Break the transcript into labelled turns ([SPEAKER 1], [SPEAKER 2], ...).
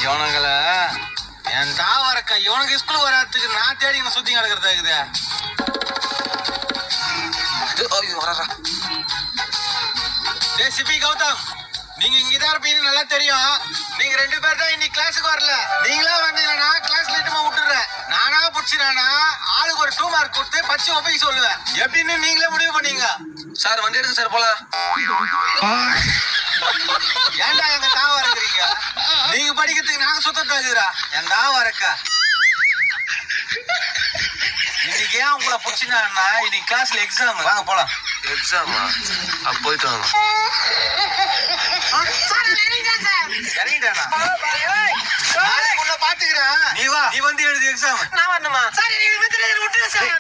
[SPEAKER 1] இவனுங்களை என் தாவரக்கா இவனுக்கு ஸ்கூல் வராதுக்கு நான் தேடி இவனை சுத்தி கிடக்கிறதா இருக்குது. சிபி கௌதம், நீங்க இங்கதான் இருப்பீங்கன்னு நல்லா தெரியும். நீங்க 2 பேர் தான் இன்னைக்கு கிளாஸுக்கு வரல. நீங்களா வந்தீங்கன்னா கிளாஸ் லேட்டுமா விட்டுறேன். நானா புடிச்சினா ஆளுக்கு ஒரு 2 மார்க் கொடுத்து பச்சு ஒப்பைக்கு சொல்லுவேன். எப்படின்னு நீங்களே முடிவு பண்ணீங்க.
[SPEAKER 2] சார் வண்டி எடுங்க சார் போலாம்.
[SPEAKER 1] ஏன்டா எங்க தாவ இருக்கிறீங்க? நீங்க படிக்கிறதுக்கு நாங்க சுத்தம் தகுதுரா. என் தாவ இருக்கா இன்னைக்கு ஏன் உங்களை புடிச்சினா இன்னைக்கு கிளாஸ்ல எக்ஸாம். வாங்க போலாம்.
[SPEAKER 2] எக்ஸாமா? அப்ப போயிட்டு வாங்க.
[SPEAKER 1] இறங்கிட்டானா? நாளைக்கு உன்னை பாத்துக்கிறேன். நீ வா, நீ வந்து எழுதி எக்ஸாம்.
[SPEAKER 3] நான் வரணுமா சார்? விட்டுருங்க சார்.